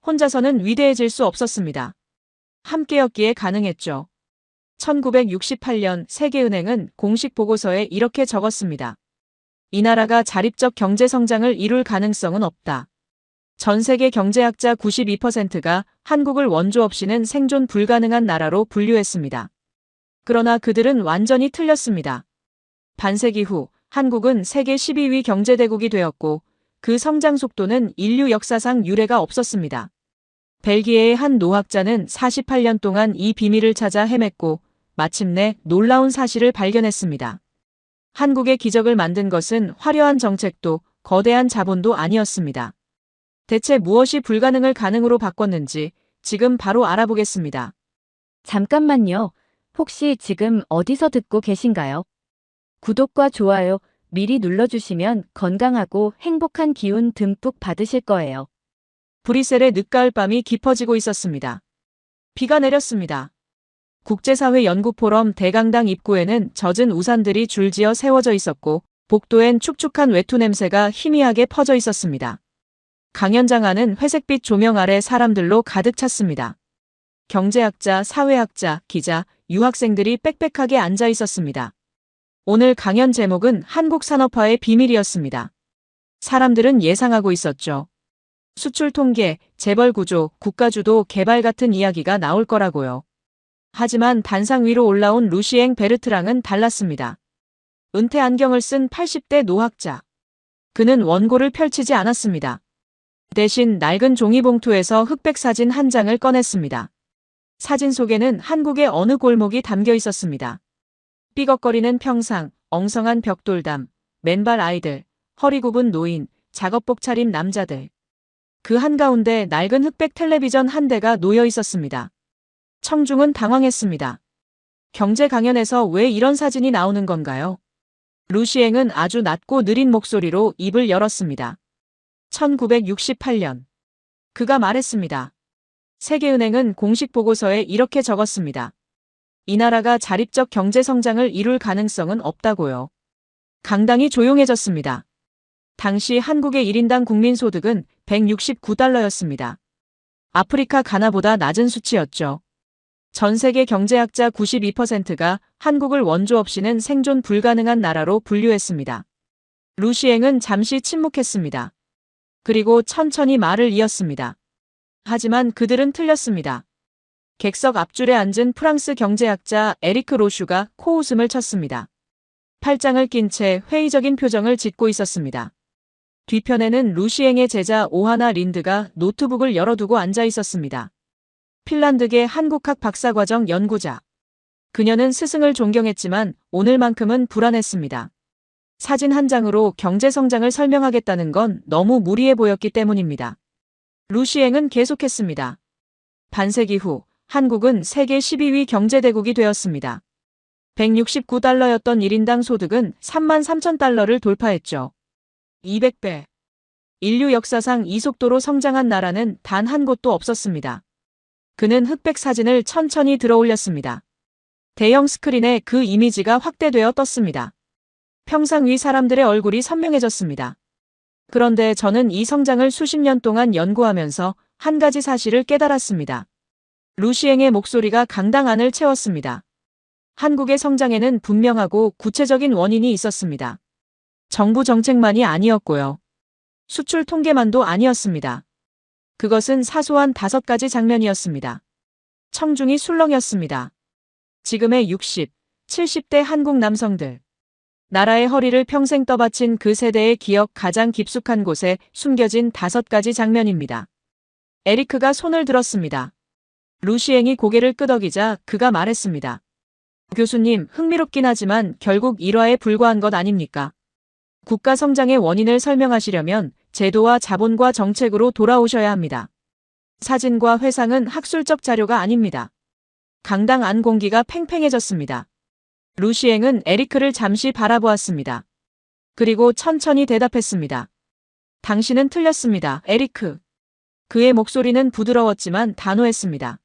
혼자서는 위대해질 수 없었습니다. 함께였기에 가능했죠. 1968년 세계은행은 공식 보고서에 이렇게 적었습니다. 이 나라가 자립적 경제 성장을 이룰 가능성은 없다. 전 세계 경제학자 92%가 한국을 원조 없이는 생존 불가능한 나라로 분류했습니다. 그러나 그들은 완전히 틀렸습니다. 반세기 후 한국은 세계 12위 경제대국이 되었고 그 성장 속도는 인류 역사상 유례가 없었습니다. 벨기에의 한 노학자는 48년 동안 이 비밀을 찾아 헤맸고 마침내 놀라운 사실을 발견했습니다. 한국의 기적을 만든 것은 화려한 정책도 거대한 자본도 아니었습니다. 대체 무엇이 불가능을 가능으로 바꿨는지 지금 바로 알아보겠습니다. 잠깐만요. 혹시 지금 어디서 듣고 계신가요? 구독과 좋아요 미리 눌러주시면 건강하고 행복한 기운 듬뿍 받으실 거예요. 브뤼셀의 늦가을 밤이 깊어지고 있었습니다. 비가 내렸습니다. 국제사회 연구포럼 대강당 입구에는 젖은 우산들이 줄지어 세워져 있었고 복도엔 축축한 외투 냄새가 희미하게 퍼져 있었습니다. 강연장 안은 회색빛 조명 아래 사람들로 가득 찼습니다. 경제학자, 사회학자, 기자, 유학생들이 빽빽하게 앉아 있었습니다. 오늘 강연 제목은 한국 산업화의 비밀이었습니다. 사람들은 예상하고 있었죠. 수출 통계, 재벌 구조, 국가주도, 개발 같은 이야기가 나올 거라고요. 하지만 단상 위로 올라온 루시엥 베르트랑은 달랐습니다. 은퇴 안경을 쓴 80대 노학자. 그는 원고를 펼치지 않았습니다. 대신 낡은 종이봉투에서 흑백 사진 한 장을 꺼냈습니다. 사진 속에는 한국의 어느 골목이 담겨 있었습니다. 삐걱거리는 평상, 엉성한 벽돌담, 맨발 아이들, 허리 굽은 노인, 작업복 차림 남자들. 그 한가운데 낡은 흑백 텔레비전 한 대가 놓여 있었습니다. 청중은 당황했습니다. 경제 강연에서 왜 이런 사진이 나오는 건가요? 루시엥은 아주 낮고 느린 목소리로 입을 열었습니다. 1968년. 그가 말했습니다. 세계은행은 공식 보고서에 이렇게 적었습니다. 이 나라가 자립적 경제 성장을 이룰 가능성은 없다고요. 강당이 조용해졌습니다. 당시 한국의 1인당 국민소득은 169달러였습니다. 아프리카 가나보다 낮은 수치였죠. 전 세계 경제학자 92%가 한국을 원조 없이는 생존 불가능한 나라로 분류했습니다. 루시엥은 잠시 침묵했습니다. 그리고 천천히 말을 이었습니다. 하지만 그들은 틀렸습니다. 객석 앞줄에 앉은 프랑스 경제학자 에리크 로슈가 코웃음을 쳤습니다. 팔짱을 낀 채 회의적인 표정을 짓고 있었습니다. 뒤편에는 루시엥의 제자 오하나 린드가 노트북을 열어두고 앉아 있었습니다. 핀란드계 한국학 박사과정 연구자. 그녀는 스승을 존경했지만 오늘만큼은 불안했습니다. 사진 한 장으로 경제 성장을 설명하겠다는 건 너무 무리해 보였기 때문입니다. 루시엥은 계속했습니다. 반세기 후 한국은 세계 12위 경제대국이 되었습니다. 169달러였던 1인당 소득은 33,000달러를 돌파했죠. 200배. 인류 역사상 이 속도로 성장한 나라는 단 한 곳도 없었습니다. 그는 흑백 사진을 천천히 들어올렸습니다. 대형 스크린에 그 이미지가 확대되어 떴습니다. 평상 위 사람들의 얼굴이 선명해졌습니다. 그런데 저는 이 성장을 수십 년 동안 연구하면서 한 가지 사실을 깨달았습니다. 루시엥의 목소리가 강당 안을 채웠습니다. 한국의 성장에는 분명하고 구체적인 원인이 있었습니다. 정부 정책만이 아니었고요. 수출 통계만도 아니었습니다. 그것은 사소한 5가지 장면이었습니다. 청중이 술렁였습니다. 지금의 60, 70대 한국 남성들. 나라의 허리를 평생 떠받친 그 세대의 기억 가장 깊숙한 곳에 숨겨진 5가지 장면입니다. 에리크가 손을 들었습니다. 루시엥이 고개를 끄덕이자 그가 말했습니다. 교수님, 흥미롭긴 하지만 결국 일화에 불과한 것 아닙니까? 국가 성장의 원인을 설명하시려면 제도와 자본과 정책으로 돌아오셔야 합니다. 사진과 회상은 학술적 자료가 아닙니다. 강당 안 공기가 팽팽해졌습니다. 루시엥은 에리크를 잠시 바라보았습니다. 그리고 천천히 대답했습니다. 당신은 틀렸습니다, 에리크. 그의 목소리는 부드러웠지만 단호했습니다.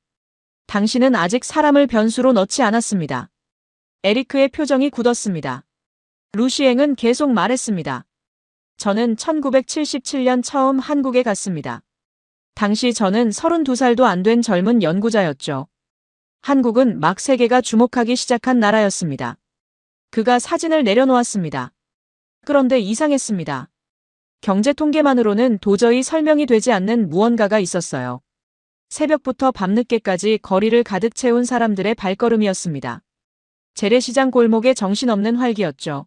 당신은 아직 사람을 변수로 넣지 않았습니다. 에리크의 표정이 굳었습니다. 루시엥은 계속 말했습니다. 저는 1977년 처음 한국에 갔습니다. 당시 저는 32살도 안 된 젊은 연구자였죠. 한국은 막 세계가 주목하기 시작한 나라였습니다. 그가 사진을 내려놓았습니다. 그런데 이상했습니다. 경제 통계만으로는 도저히 설명이 되지 않는 무언가가 있었어요. 새벽부터 밤늦게까지 거리를 가득 채운 사람들의 발걸음이었습니다. 재래시장 골목의 정신없는 활기였죠.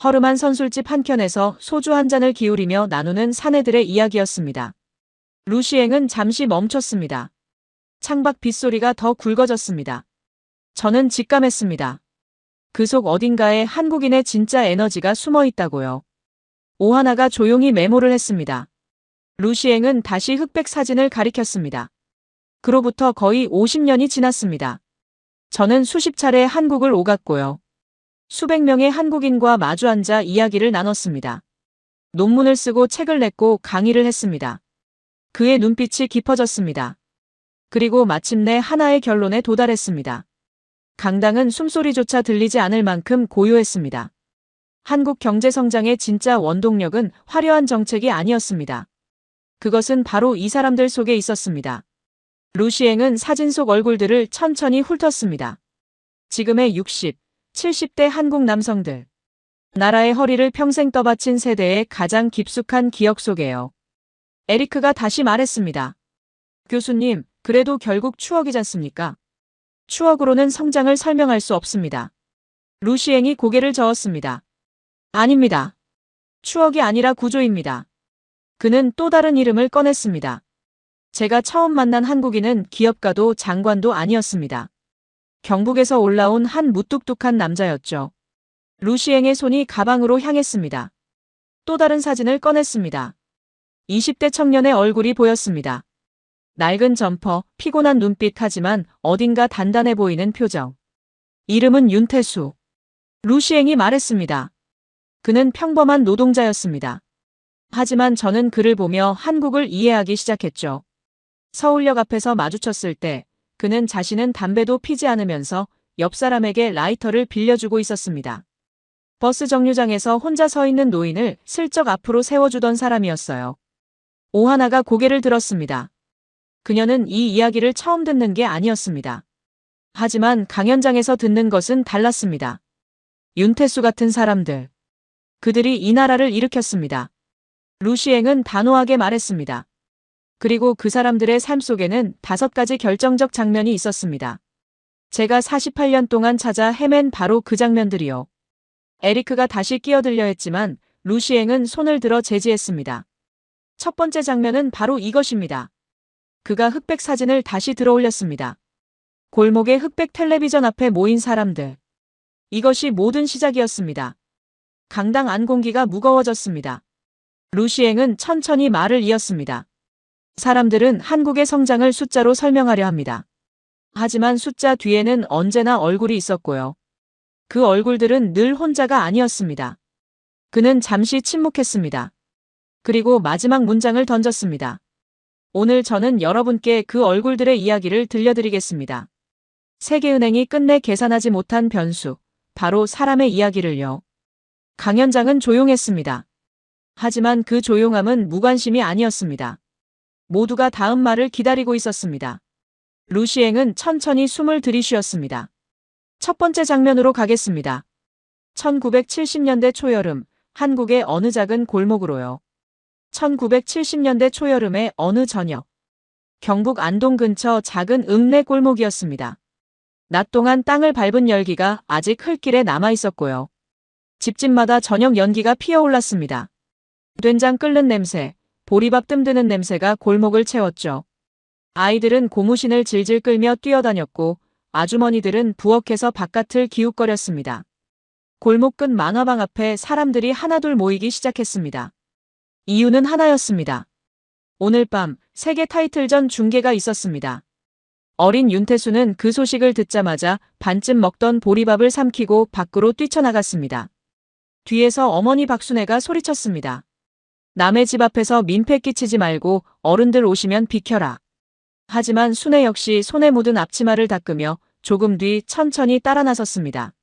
허름한 선술집 한켠에서 소주 한 잔을 기울이며 나누는 사내들의 이야기였습니다. 루시앵은 잠시 멈췄습니다. 창밖 빗소리가 더 굵어졌습니다. 저는 직감했습니다. 그 속 어딘가에 한국인의 진짜 에너지가 숨어 있다고요. 오하나가 조용히 메모를 했습니다. 루시앵은 다시 흑백 사진을 가리켰습니다. 그로부터 거의 50년이 지났습니다. 저는 수십 차례 한국을 오갔고요. 수백 명의 한국인과 마주 앉아 이야기를 나눴습니다. 논문을 쓰고 책을 냈고 강의를 했습니다. 그의 눈빛이 깊어졌습니다. 그리고 마침내 하나의 결론에 도달했습니다. 강당은 숨소리조차 들리지 않을 만큼 고요했습니다. 한국 경제 성장의 진짜 원동력은 화려한 정책이 아니었습니다. 그것은 바로 이 사람들 속에 있었습니다. 루시앵은 사진 속 얼굴들을 천천히 훑었습니다. 지금의 60, 70대 한국 남성들. 나라의 허리를 평생 떠받친 세대의 가장 깊숙한 기억 속에요. 에리크가 다시 말했습니다. 교수님, 그래도 결국 추억이지 않습니까? 추억으로는 성장을 설명할 수 없습니다. 루시앵이 고개를 저었습니다. 아닙니다. 추억이 아니라 구조입니다. 그는 또 다른 이름을 꺼냈습니다. 제가 처음 만난 한국인은 기업가도 장관도 아니었습니다. 경북에서 올라온 한 무뚝뚝한 남자였죠. 루시앵의 손이 가방으로 향했습니다. 또 다른 사진을 꺼냈습니다. 20대 청년의 얼굴이 보였습니다. 낡은 점퍼, 피곤한 눈빛 하지만 어딘가 단단해 보이는 표정. 이름은 윤태수. 루시앵이 말했습니다. 그는 평범한 노동자였습니다. 하지만 저는 그를 보며 한국을 이해하기 시작했죠. 서울역 앞에서 마주쳤을 때 그는 자신은 담배도 피지 않으면서 옆 사람에게 라이터를 빌려주고 있었습니다. 버스 정류장에서 혼자 서 있는 노인을 슬쩍 앞으로 세워주던 사람이었어요. 오하나가 고개를 들었습니다. 그녀는 이 이야기를 처음 듣는 게 아니었습니다. 하지만 강연장에서 듣는 것은 달랐습니다. 윤태수 같은 사람들. 그들이 이 나라를 일으켰습니다. 루시앵은 단호하게 말했습니다. 그리고 그 사람들의 삶 속에는 5가지 결정적 장면이 있었습니다. 제가 48년 동안 찾아 헤맨 바로 그 장면들이요. 에리크가 다시 끼어들려 했지만 루시앵은 손을 들어 제지했습니다. 첫 번째 장면은 바로 이것입니다. 그가 흑백 사진을 다시 들어올렸습니다. 골목의 흑백 텔레비전 앞에 모인 사람들. 이것이 모든 시작이었습니다. 강당 안 공기가 무거워졌습니다. 루시앵은 천천히 말을 이었습니다. 사람들은 한국의 성장을 숫자로 설명하려 합니다. 하지만 숫자 뒤에는 언제나 얼굴이 있었고요. 그 얼굴들은 늘 혼자가 아니었습니다. 그는 잠시 침묵했습니다. 그리고 마지막 문장을 던졌습니다. 오늘 저는 여러분께 그 얼굴들의 이야기를 들려드리겠습니다. 세계은행이 끝내 계산하지 못한 변수, 바로 사람의 이야기를요. 강연장은 조용했습니다. 하지만 그 조용함은 무관심이 아니었습니다. 모두가 다음 말을 기다리고 있었습니다. 루시앵은 천천히 숨을 들이쉬었습니다. 첫 번째 장면으로 가겠습니다. 1970년대 초여름, 한국의 어느 작은 골목으로요. 1970년대 초여름의 어느 저녁. 경북 안동 근처 작은 읍내 골목이었습니다. 낮 동안 땅을 밟은 열기가 아직 흘길에 남아 있었고요. 집집마다 저녁 연기가 피어올랐습니다. 된장 끓는 냄새, 보리밥 뜸드는 냄새가 골목을 채웠죠. 아이들은 고무신을 질질 끌며 뛰어다녔고 아주머니들은 부엌에서 바깥을 기웃거렸습니다. 골목 끝 만화방 앞에 사람들이 하나둘 모이기 시작했습니다. 이유는 하나였습니다. 오늘 밤 세계 타이틀전 중계가 있었습니다. 어린 윤태수는 그 소식을 듣자마자 반쯤 먹던 보리밥을 삼키고 밖으로 뛰쳐나갔습니다. 뒤에서 어머니 박순애가 소리쳤습니다. 남의 집 앞에서 민폐 끼치지 말고 어른들 오시면 비켜라. 하지만 순애 역시 손에 묻은 앞치마를 닦으며 조금 뒤 천천히 따라 나섰습니다.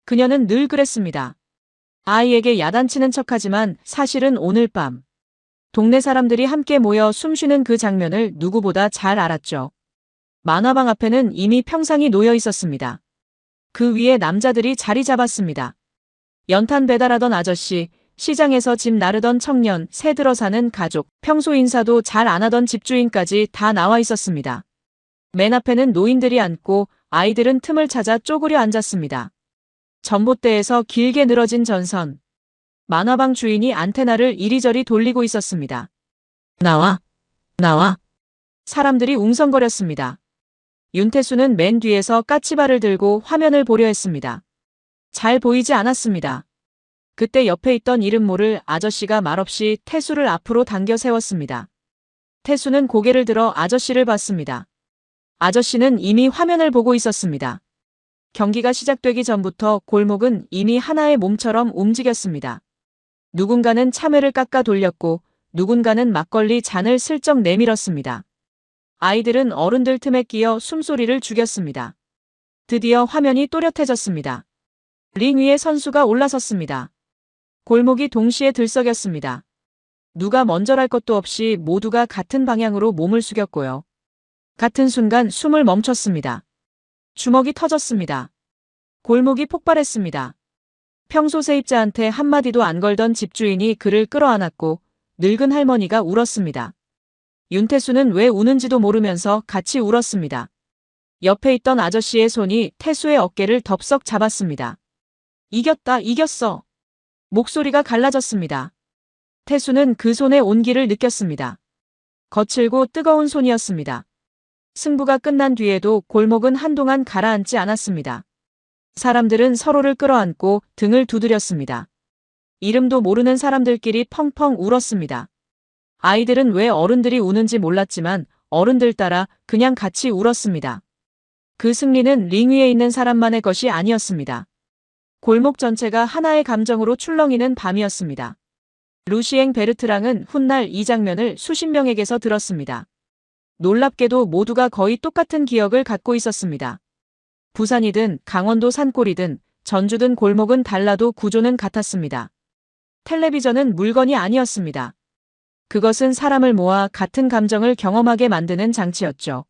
그녀는 늘 그랬습니다. 아이에게 야단치는 척하지만 사실은 오늘 밤 동네 사람들이 함께 모여 숨쉬는 그 장면을 누구보다 잘 알았죠. 만화방 앞에는 이미 평상이 놓여 있었습니다. 그 위에 남자들이 자리 잡았습니다. 연탄 배달하던 아저씨, 시장에서 집 나르던 청년, 새 들어 사는 가족, 평소 인사도 잘 안 하던 집주인까지 다 나와 있었습니다. 맨 앞에는 노인들이 앉고 아이들은 틈을 찾아 쪼그려 앉았습니다. 전봇대에서 길게 늘어진 전선. 만화방 주인이 안테나를 이리저리 돌리고 있었습니다. 나와, 나와. 사람들이 웅성거렸습니다. 윤태수는 맨 뒤에서 까치발을 들고 화면을 보려 했습니다. 잘 보이지 않았습니다. 그때 옆에 있던 이름 모를 아저씨가 말없이 태수를 앞으로 당겨 세웠습니다. 태수는 고개를 들어 아저씨를 봤습니다. 아저씨는 이미 화면을 보고 있었습니다. 경기가 시작되기 전부터 골목은 이미 하나의 몸처럼 움직였습니다. 누군가는 참외를 깎아 돌렸고 누군가는 막걸리 잔을 슬쩍 내밀었습니다. 아이들은 어른들 틈에 끼어 숨소리를 죽였습니다. 드디어 화면이 또렷해졌습니다. 링 위에 선수가 올라섰습니다. 골목이 동시에 들썩였습니다. 누가 먼저랄 것도 없이 모두가 같은 방향으로 몸을 숙였고요. 같은 순간 숨을 멈췄습니다. 주먹이 터졌습니다. 골목이 폭발했습니다. 평소 세입자한테 한마디도 안 걸던 집주인이 그를 끌어안았고 늙은 할머니가 울었습니다. 윤태수는 왜 우는지도 모르면서 같이 울었습니다. 옆에 있던 아저씨의 손이 태수의 어깨를 덥석 잡았습니다. 이겼다, 이겼어. 목소리가 갈라졌습니다. 태수는 그 손의 온기를 느꼈습니다. 거칠고 뜨거운 손이었습니다. 승부가 끝난 뒤에도 골목은 한동안 가라앉지 않았습니다. 사람들은 서로를 끌어안고 등을 두드렸습니다. 이름도 모르는 사람들끼리 펑펑 울었습니다. 아이들은 왜 어른들이 우는지 몰랐지만 어른들 따라 그냥 같이 울었습니다. 그 승리는 링 위에 있는 사람만의 것이 아니었습니다. 골목 전체가 하나의 감정으로 출렁이는 밤이었습니다. 루시앵 베르트랑은 훗날 이 장면을 수십 명에게서 들었습니다. 놀랍게도 모두가 거의 똑같은 기억을 갖고 있었습니다. 부산이든 강원도 산골이든 전주든 골목은 달라도 구조는 같았습니다. 텔레비전은 물건이 아니었습니다. 그것은 사람을 모아 같은 감정을 경험하게 만드는 장치였죠.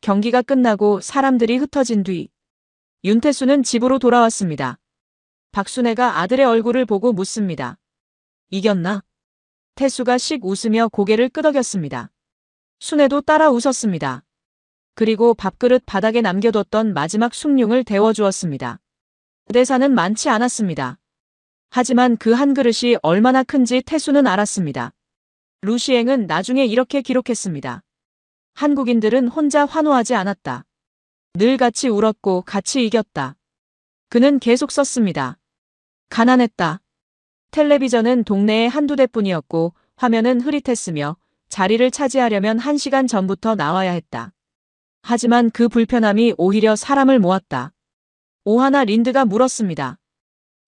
경기가 끝나고 사람들이 흩어진 뒤 윤태수는 집으로 돌아왔습니다. 박순애가 아들의 얼굴을 보고 묻습니다. 이겼나? 태수가 씩 웃으며 고개를 끄덕였습니다. 순애도 따라 웃었습니다. 그리고 밥그릇 바닥에 남겨뒀던 마지막 숭늉을 데워주었습니다. 대사는 많지 않았습니다. 하지만 그 한 그릇이 얼마나 큰지 태수는 알았습니다. 루시앵은 나중에 이렇게 기록했습니다. 한국인들은 혼자 환호하지 않았다. 늘 같이 울었고 같이 이겼다. 그는 계속 썼습니다. 가난했다. 텔레비전은 동네에 한두 대뿐이었고 화면은 흐릿했으며 자리를 차지하려면 1시간 전부터 나와야 했다. 하지만 그 불편함이 오히려 사람을 모았다. 오하나 린드가 물었습니다.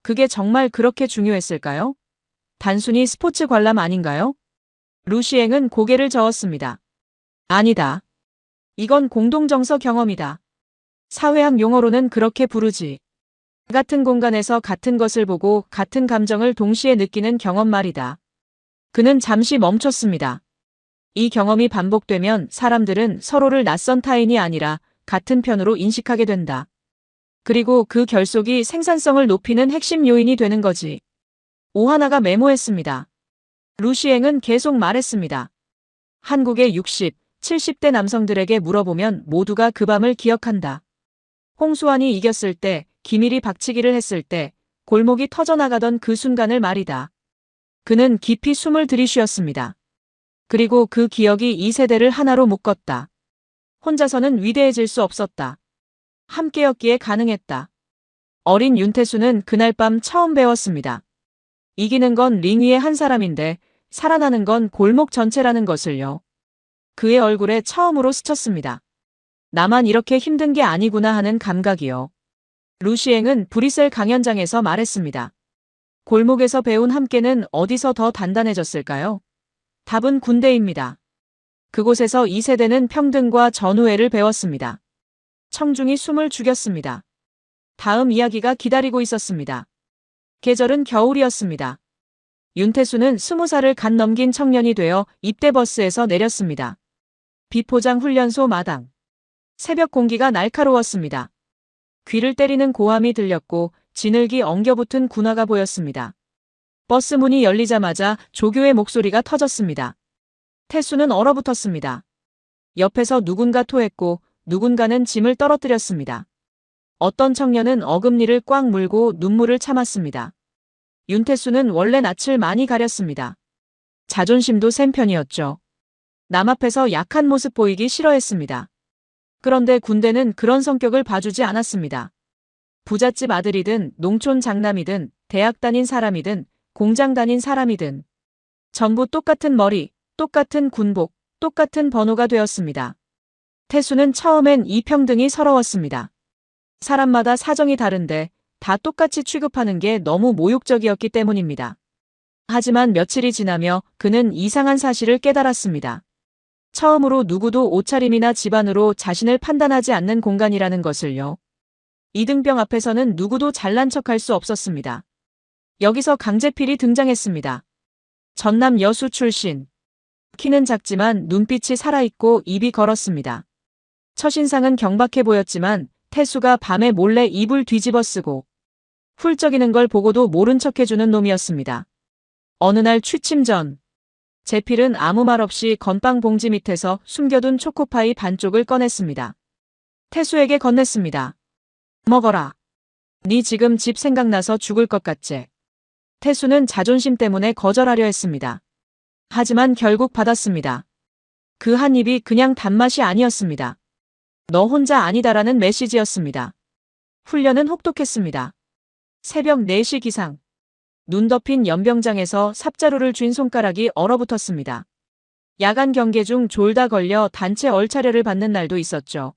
그게 정말 그렇게 중요했을까요? 단순히 스포츠 관람 아닌가요? 루시앵은 고개를 저었습니다. 아니다. 이건 공동정서 경험이다. 사회학 용어로는 그렇게 부르지. 같은 공간에서 같은 것을 보고 같은 감정을 동시에 느끼는 경험 말이다. 그는 잠시 멈췄습니다. 이 경험이 반복되면 사람들은 서로를 낯선 타인이 아니라 같은 편으로 인식하게 된다. 그리고 그 결속이 생산성을 높이는 핵심 요인이 되는 거지. 오하나가 메모했습니다. 루시앵은 계속 말했습니다. 한국의 60, 70대 남성들에게 물어보면 모두가 그 밤을 기억한다. 홍수환이 이겼을 때, 기밀이 박치기를 했을 때, 골목이 터져나가던 그 순간을 말이다. 그는 깊이 숨을 들이쉬었습니다. 그리고 그 기억이 이 세대를 하나로 묶었다. 혼자서는 위대해질 수 없었다. 함께였기에 가능했다. 어린 윤태수는 그날 밤 처음 배웠습니다. 이기는 건 링 위의 한 사람인데 살아나는 건 골목 전체라는 것을요. 그의 얼굴에 처음으로 스쳤습니다. 나만 이렇게 힘든 게 아니구나 하는 감각이요. 루시앵은 브리셀 강연장에서 말했습니다. 골목에서 배운 함께는 어디서 더 단단해졌을까요? 답은 군대입니다. 그곳에서 이 세대는 평등과 전우애를 배웠습니다. 청중이 숨을 죽였습니다. 다음 이야기가 기다리고 있었습니다. 계절은 겨울이었습니다. 윤태수는 20살을 갓 넘긴 청년이 되어 입대버스에서 내렸습니다. 비포장 훈련소 마당. 새벽 공기가 날카로웠습니다. 귀를 때리는 고함이 들렸고 지늘기 엉겨붙은 군화가 보였습니다. 버스 문이 열리자마자 조교의 목소리가 터졌습니다. 태수는 얼어붙었습니다. 옆에서 누군가 토했고 누군가는 짐을 떨어뜨렸습니다. 어떤 청년은 어금니를 꽉 물고 눈물을 참았습니다. 윤태수는 원래 낯을 많이 가렸습니다. 자존심도 센 편이었죠. 남 앞에서 약한 모습 보이기 싫어했습니다. 그런데 군대는 그런 성격을 봐주지 않았습니다. 부잣집 아들이든 농촌 장남이든 대학 다닌 사람이든 공장 다닌 사람이든 전부 똑같은 머리, 똑같은 군복, 똑같은 번호가 되었습니다. 태수는 처음엔 이 평등이 서러웠습니다. 사람마다 사정이 다른데 다 똑같이 취급하는 게 너무 모욕적이었기 때문입니다. 하지만 며칠이 지나며 그는 이상한 사실을 깨달았습니다. 처음으로 누구도 옷차림이나 집안으로 자신을 판단하지 않는 공간이라는 것을요. 이등병 앞에서는 누구도 잘난 척할 수 없었습니다. 여기서 강제필이 등장했습니다. 전남 여수 출신. 키는 작지만 눈빛이 살아있고 입이 걸었습니다. 첫인상은 경박해 보였지만 태수가 밤에 몰래 이불 뒤집어 쓰고 훌쩍이는 걸 보고도 모른 척해주는 놈이었습니다. 어느 날 취침 전 제필은 아무 말 없이 건빵 봉지 밑에서 숨겨둔 초코파이 반쪽을 꺼냈습니다. 태수에게 건넸습니다. 먹어라. 네 지금 집 생각나서 죽을 것 같지? 태수는 자존심 때문에 거절하려 했습니다. 하지만 결국 받았습니다. 그 한 입이 그냥 단맛이 아니었습니다. 너 혼자 아니다라는 메시지였습니다. 훈련은 혹독했습니다. 새벽 4시 기상. 눈 덮인 연병장에서 삽자루를 쥔 손가락이 얼어붙었습니다. 야간 경계 중 졸다 걸려 단체 얼차려를 받는 날도 있었죠.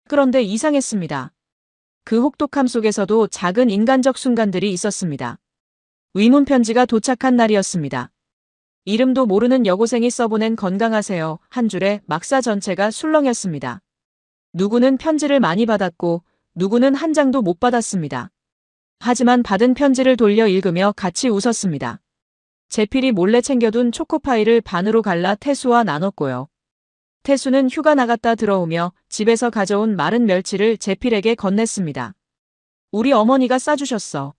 그런데 이상했습니다. 그 혹독함 속에서도 작은 인간적 순간들이 있었습니다. 위문 편지가 도착한 날이었습니다. 이름도 모르는 여고생이 써보낸 건강하세요 한 줄에 막사 전체가 술렁였습니다. 누구는 편지를 많이 받았고 누구는 한 장도 못 받았습니다. 하지만 받은 편지를 돌려 읽으며 같이 웃었습니다. 제필이 몰래 챙겨둔 초코파이를 반으로 갈라 태수와 나눴고요. 태수는 휴가 나갔다 들어오며 집에서 가져온 마른 멸치를 제필에게 건넸습니다. 우리 어머니가 싸주셨어.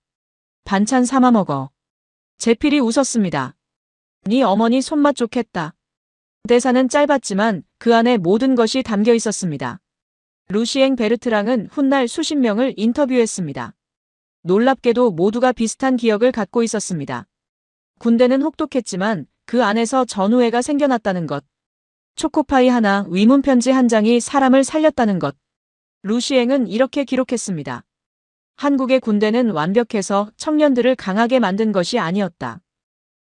반찬 삼아 먹어. 제필이 웃었습니다. 네 어머니 손맛 좋겠다. 대사는 짧았지만 그 안에 모든 것이 담겨 있었습니다. 루시앵 베르트랑은 훗날 수십 명을 인터뷰했습니다. 놀랍게도 모두가 비슷한 기억을 갖고 있었습니다. 군대는 혹독했지만 그 안에서 전우애가 생겨났다는 것. 초코파이 하나, 위문편지 한 장이 사람을 살렸다는 것. 루시앵은 이렇게 기록했습니다. 한국의 군대는 완벽해서 청년들을 강하게 만든 것이 아니었다.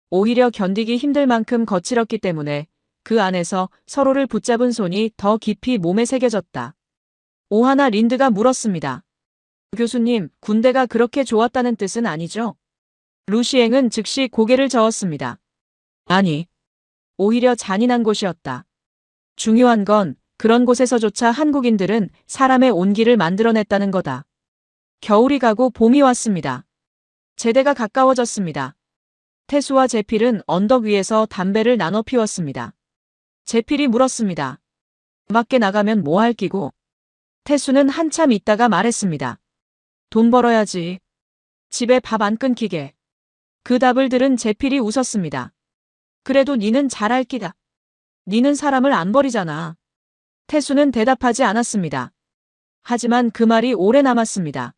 오히려 견디기 힘들 만큼 거칠었기 때문에 그 안에서 서로를 붙잡은 손이 더 깊이 몸에 새겨졌다. 오하나 린드가 물었습니다. 교수님, 군대가 그렇게 좋았다는 뜻은 아니죠? 루시앵은 즉시 고개를 저었습니다. 아니, 오히려 잔인한 곳이었다. 중요한 건 그런 곳에서조차 한국인들은 사람의 온기를 만들어냈다는 거다. 겨울이 가고 봄이 왔습니다. 제대가 가까워졌습니다. 태수와 제필은 언덕 위에서 담배를 나눠 피웠습니다. 제필이 물었습니다. 밖에 나가면 뭐 할 끼고? 태수는 한참 있다가 말했습니다. 돈 벌어야지. 집에 밥 안 끊기게. 그 답을 들은 제필이 웃었습니다. 그래도 니는 잘할 끼다. 니는 사람을 안 버리잖아. 태수는 대답하지 않았습니다. 하지만 그 말이 오래 남았습니다.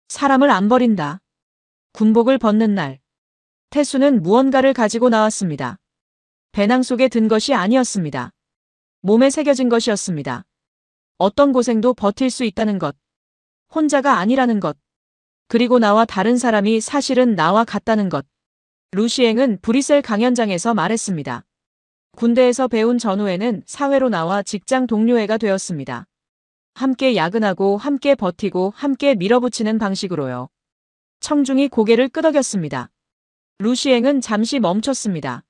사람을 안 버린다. 군복을 벗는 날. 태수는 무언가를 가지고 나왔습니다. 배낭 속에 든 것이 아니었습니다. 몸에 새겨진 것이었습니다. 어떤 고생도 버틸 수 있다는 것. 혼자가 아니라는 것. 그리고 나와 다른 사람이 사실은 나와 같다는 것. 루시앵은 브뤼셀 강연장에서 말했습니다. 군대에서 배운 전후에는 사회로 나와 직장 동료애가 되었습니다. 함께 야근하고 함께 버티고 함께 밀어붙이는 방식으로요. 청중이 고개를 끄덕였습니다. 루시앵은 잠시 멈췄습니다.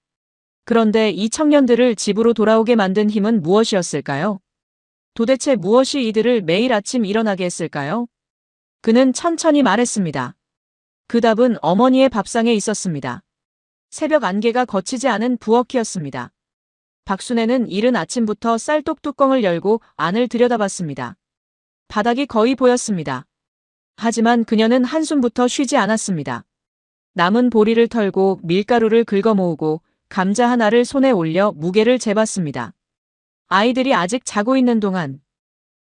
그런데 이 청년들을 집으로 돌아오게 만든 힘은 무엇이었을까요? 도대체 무엇이 이들을 매일 아침 일어나게 했을까요? 그는 천천히 말했습니다. 그 답은 어머니의 밥상에 있었습니다. 새벽 안개가 거치지 않은 부엌이었습니다. 박순애는 이른 아침부터 쌀독 뚜껑을 열고 안을 들여다봤습니다. 바닥이 거의 보였습니다. 하지만 그녀는 한숨부터 쉬지 않았습니다. 남은 보리를 털고 밀가루를 긁어 모으고 감자 하나를 손에 올려 무게를 재봤습니다. 아이들이 아직 자고 있는 동안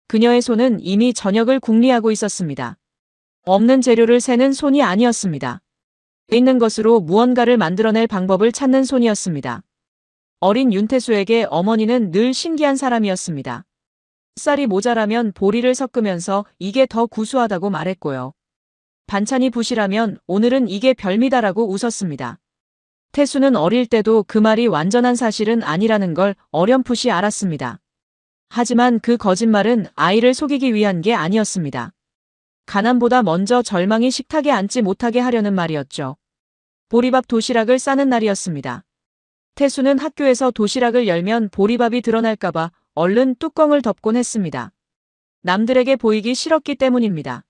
그녀의 손은 이미 저녁을 궁리하고 있었습니다. 없는 재료를 세는 손이 아니었습니다. 있는 것으로 무언가를 만들어낼 방법을 찾는 손이었습니다. 어린 윤태수에게 어머니는 늘 신기한 사람이었습니다. 쌀이 모자라면 보리를 섞으면서 이게 더 구수하다고 말했고요. 반찬이 부실하면 오늘은 이게 별미다라고 웃었습니다. 태수는 어릴 때도 그 말이 완전한 사실은 아니라는 걸 어렴풋이 알았습니다. 하지만 그 거짓말은 아이를 속이기 위한 게 아니었습니다. 가난보다 먼저 절망이 식탁에 앉지 못하게 하려는 말이었죠. 보리밥 도시락을 싸는 날이었습니다. 태수는 학교에서 도시락을 열면 보리밥이 드러날까봐 얼른 뚜껑을 덮곤 했습니다. 남들에게 보이기 싫었기 때문입니다.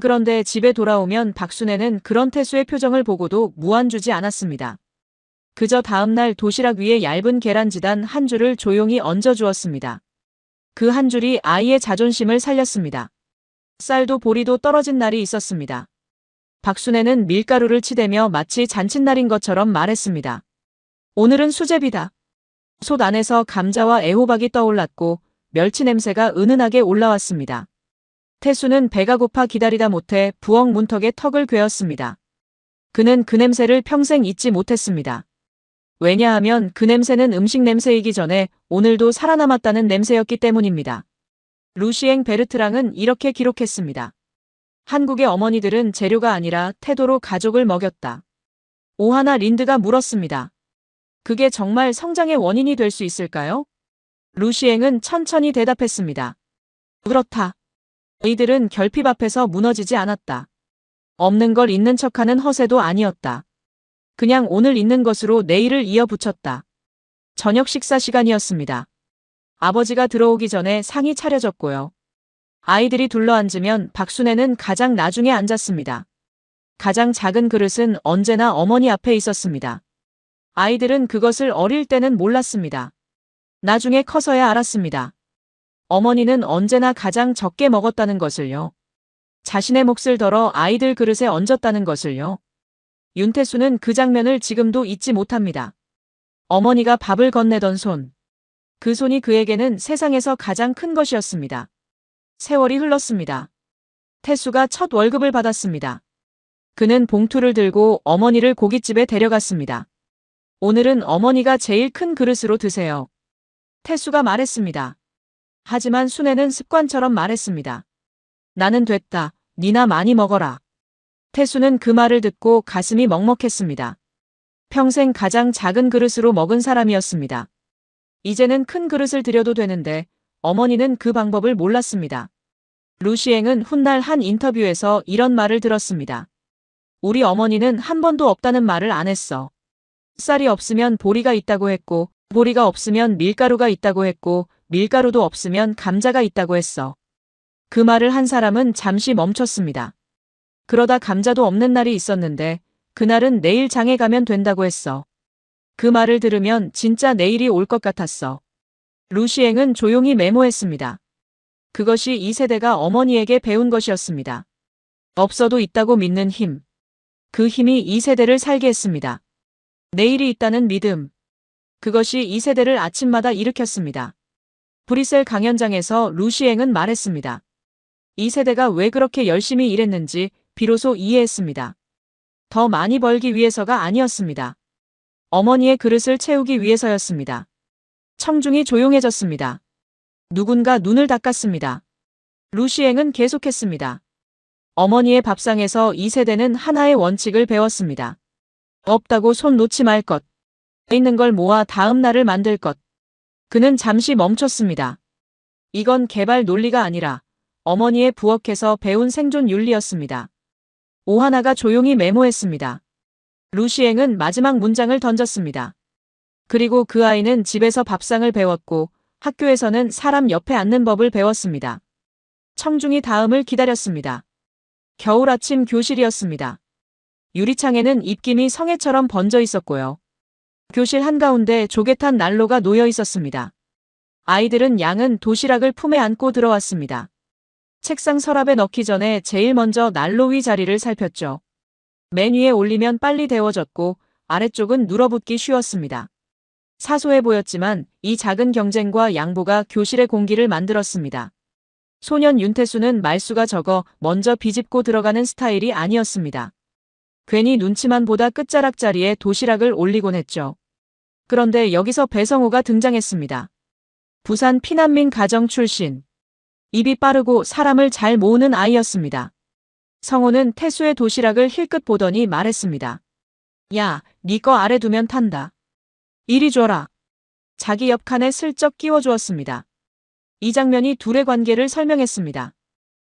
그런데 집에 돌아오면 박순애는 그런 태수의 표정을 보고도 무안주지 않았습니다. 그저 다음날 도시락 위에 얇은 계란지단 한 줄을 조용히 얹어주었습니다. 그 한 줄이 아이의 자존심을 살렸습니다. 쌀도 보리도 떨어진 날이 있었습니다. 박순애는 밀가루를 치대며 마치 잔칫날인 것처럼 말했습니다. 오늘은 수제비다. 솥 안에서 감자와 애호박이 떠올랐고 멸치 냄새가 은은하게 올라왔습니다. 태수는 배가 고파 기다리다 못해 부엌 문턱에 턱을 괴었습니다. 그는 그 냄새를 평생 잊지 못했습니다. 왜냐하면 그 냄새는 음식 냄새이기 전에 오늘도 살아남았다는 냄새였기 때문입니다. 루시앵 베르트랑은 이렇게 기록했습니다. 한국의 어머니들은 재료가 아니라 태도로 가족을 먹였다. 오하나 린드가 물었습니다. 그게 정말 성장의 원인이 될 수 있을까요? 루시앵은 천천히 대답했습니다. 그렇다. 이들은 결핍 앞에서 무너지지 않았다. 없는 걸 있는 척하는 허세도 아니었다. 그냥 오늘 있는 것으로 내일을 이어붙였다. 저녁 식사 시간이었습니다. 아버지가 들어오기 전에 상이 차려졌고요. 아이들이 둘러앉으면 박순애는 가장 나중에 앉았습니다. 가장 작은 그릇은 언제나 어머니 앞에 있었습니다. 아이들은 그것을 어릴 때는 몰랐습니다. 나중에 커서야 알았습니다. 어머니는 언제나 가장 적게 먹었다는 것을요. 자신의 몫을 덜어 아이들 그릇에 얹었다는 것을요. 윤태수는 그 장면을 지금도 잊지 못합니다. 어머니가 밥을 건네던 손. 그 손이 그에게는 세상에서 가장 큰 것이었습니다. 세월이 흘렀습니다. 태수가 첫 월급을 받았습니다. 그는 봉투를 들고 어머니를 고깃집에 데려갔습니다. 오늘은 어머니가 제일 큰 그릇으로 드세요. 태수가 말했습니다. 하지만 순애는 습관처럼 말했습니다. 나는 됐다. 니나 많이 먹어라. 태수는 그 말을 듣고 가슴이 먹먹했습니다. 평생 가장 작은 그릇으로 먹은 사람이었습니다. 이제는 큰 그릇을 드려도 되는데 어머니는 그 방법을 몰랐습니다. 루시앵은 훗날 한 인터뷰에서 이런 말을 들었습니다. 우리 어머니는 한 번도 없다는 말을 안 했어. 쌀이 없으면 보리가 있다고 했고, 보리가 없으면 밀가루가 있다고 했고, 밀가루도 없으면 감자가 있다고 했어. 그 말을 한 사람은 잠시 멈췄습니다. 그러다 감자도 없는 날이 있었는데 그날은 내일 장에 가면 된다고 했어. 그 말을 들으면 진짜 내일이 올 것 같았어. 루시앵은 조용히 메모했습니다. 그것이 이 세대가 어머니에게 배운 것이었습니다. 없어도 있다고 믿는 힘. 그 힘이 이 세대를 살게 했습니다. 내일이 있다는 믿음. 그것이 이 세대를 아침마다 일으켰습니다. 브뤼셀 강연장에서 루시앵은 말했습니다. 이 세대가 왜 그렇게 열심히 일했는지 비로소 이해했습니다. 더 많이 벌기 위해서가 아니었습니다. 어머니의 그릇을 채우기 위해서였습니다. 청중이 조용해졌습니다. 누군가 눈을 닦았습니다. 루시앵은 계속했습니다. 어머니의 밥상에서 이 세대는 하나의 원칙을 배웠습니다. 없다고 손 놓지 말 것. 있는 걸 모아 다음 날을 만들 것. 그는 잠시 멈췄습니다. 이건 개발 논리가 아니라 어머니의 부엌에서 배운 생존 윤리였습니다. 오하나가 조용히 메모했습니다. 루시앵은 마지막 문장을 던졌습니다. 그리고 그 아이는 집에서 밥상을 배웠고 학교에서는 사람 옆에 앉는 법을 배웠습니다. 청중이 다음을 기다렸습니다. 겨울 아침 교실이었습니다. 유리창에는 입김이 성에처럼 번져 있었고요. 교실 한가운데 조개탄 난로가 놓여 있었습니다. 아이들은 양은 도시락을 품에 안고 들어왔습니다. 책상 서랍에 넣기 전에 제일 먼저 난로 위 자리를 살폈죠. 맨 위에 올리면 빨리 데워졌고 아래쪽은 눌어붙기 쉬웠습니다. 사소해 보였지만 이 작은 경쟁과 양보가 교실의 공기를 만들었습니다. 소년 윤태수는 말수가 적어 먼저 비집고 들어가는 스타일이 아니었습니다. 괜히 눈치만 보다 끝자락 자리에 도시락을 올리곤 했죠. 그런데 여기서 배성호가 등장했습니다. 부산 피난민 가정 출신. 입이 빠르고 사람을 잘 모으는 아이였습니다. 성호는 태수의 도시락을 힐끗 보더니 말했습니다. 야, 네 거 아래 두면 탄다. 이리 줘라. 자기 옆 칸에 슬쩍 끼워주었습니다. 이 장면이 둘의 관계를 설명했습니다.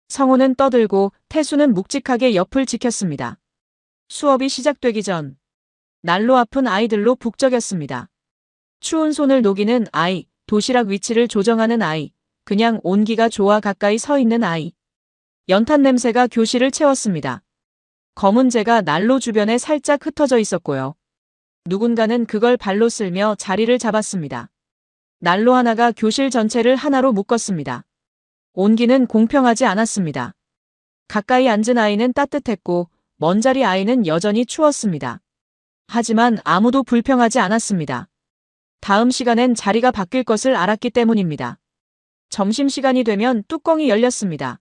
성호는 떠들고 태수는 묵직하게 옆을 지켰습니다. 수업이 시작되기 전 난로 앞은 아이들로 북적였습니다. 추운 손을 녹이는 아이, 도시락 위치를 조정하는 아이, 그냥 온기가 좋아 가까이 서 있는 아이. 연탄 냄새가 교실을 채웠습니다. 검은 재가 난로 주변에 살짝 흩어져 있었고요. 누군가는 그걸 발로 쓸며 자리를 잡았습니다. 난로 하나가 교실 전체를 하나로 묶었습니다. 온기는 공평하지 않았습니다. 가까이 앉은 아이는 따뜻했고 먼 자리 아이는 여전히 추웠습니다. 하지만 아무도 불평하지 않았습니다. 다음 시간엔 자리가 바뀔 것을 알았기 때문입니다. 점심시간이 되면 뚜껑이 열렸습니다.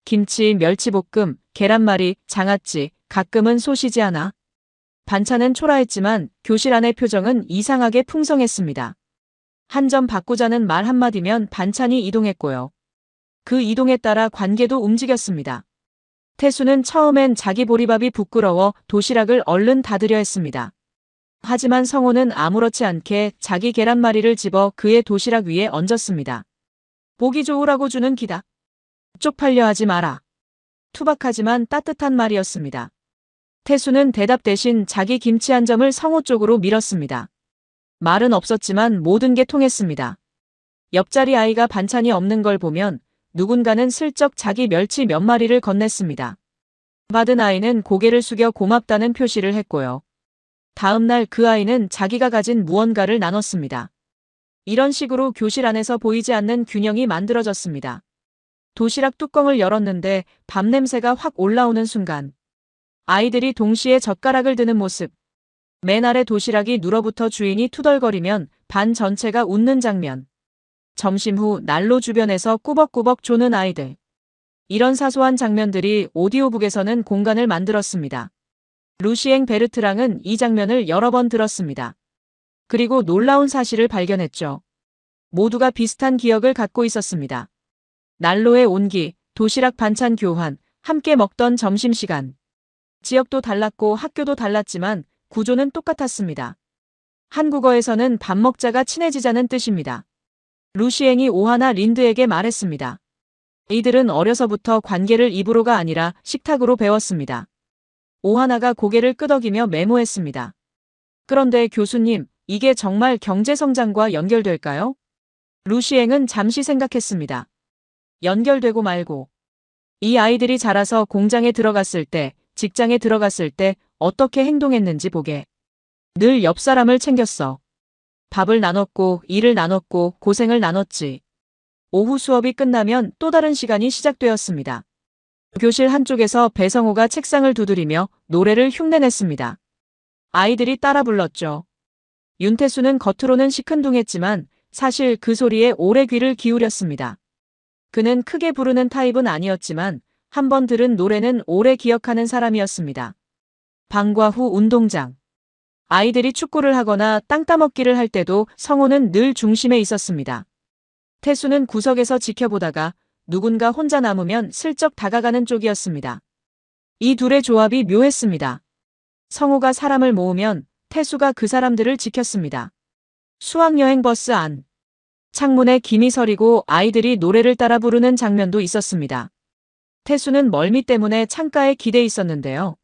김치, 멸치볶음, 계란말이, 장아찌, 가끔은 소시지 하나. 반찬은 초라했지만 교실 안의 표정은 이상하게 풍성했습니다. 한 점 바꾸자는 말 한마디면 반찬이 이동했고요. 그 이동에 따라 관계도 움직였습니다. 태수는 처음엔 자기 보리밥이 부끄러워 도시락을 얼른 닫으려 했습니다. 하지만 성호는 아무렇지 않게 자기 계란말이를 집어 그의 도시락 위에 얹었습니다. 보기 좋으라고 주는 기다. 쪽팔려 하지 마라. 투박하지만 따뜻한 말이었습니다. 태수는 대답 대신 자기 김치 한 점을 성호 쪽으로 밀었습니다. 말은 없었지만 모든 게 통했습니다. 옆자리 아이가 반찬이 없는 걸 보면 누군가는 슬쩍 자기 멸치 몇 마리를 건넸습니다. 받은 아이는 고개를 숙여 고맙다는 표시를 했고요. 다음 날 그 아이는 자기가 가진 무언가를 나눴습니다. 이런 식으로 교실 안에서 보이지 않는 균형이 만들어졌습니다. 도시락 뚜껑을 열었는데 밥 냄새가 확 올라오는 순간 아이들이 동시에 젓가락을 드는 모습. 맨 아래 도시락이 눌어붙어 주인이 투덜거리면 반 전체가 웃는 장면. 점심 후 난로 주변에서 꾸벅꾸벅 조는 아이들. 이런 사소한 장면들이 오디오북에서는 공간을 만들었습니다. 루시앵 베르트랑은 이 장면을 여러 번 들었습니다. 그리고 놀라운 사실을 발견했죠. 모두가 비슷한 기억을 갖고 있었습니다. 난로의 온기, 도시락 반찬 교환, 함께 먹던 점심시간. 지역도 달랐고 학교도 달랐지만 구조는 똑같았습니다. 한국어에서는 밥 먹자가 친해지자는 뜻입니다. 루시앵이 오하나 린드에게 말했습니다. 이들은 어려서부터 관계를 입으로가 아니라 식탁으로 배웠습니다. 오하나가 고개를 끄덕이며 메모했습니다. 그런데 교수님, 이게 정말 경제성장과 연결될까요? 루시앵은 잠시 생각했습니다. 연결되고 말고. 이 아이들이 자라서 공장에 들어갔을 때, 직장에 들어갔을 때 어떻게 행동했는지 보게. 늘 옆 사람을 챙겼어. 밥을 나눴고 일을 나눴고 고생을 나눴지. 오후 수업이 끝나면 또 다른 시간이 시작되었습니다. 교실 한쪽에서 배성호가 책상을 두드리며 노래를 흉내냈습니다. 아이들이 따라 불렀죠. 윤태수는 겉으로는 시큰둥했지만 사실 그 소리에 오래 귀를 기울였습니다. 그는 크게 부르는 타입은 아니었지만 한 번 들은 노래는 오래 기억하는 사람이었습니다. 방과 후 운동장. 아이들이 축구를 하거나 땅 따먹기를 할 때도 성호는 늘 중심에 있었습니다. 태수는 구석에서 지켜보다가 누군가 혼자 남으면 슬쩍 다가가는 쪽이었습니다. 이 둘의 조합이 묘했습니다. 성호가 사람을 모으면 태수가 그 사람들을 지켰습니다. 수학여행 버스 안. 창문에 김이 서리고 아이들이 노래를 따라 부르는 장면도 있었습니다. 태수는 멀미 때문에 창가에 기대 있었는데요.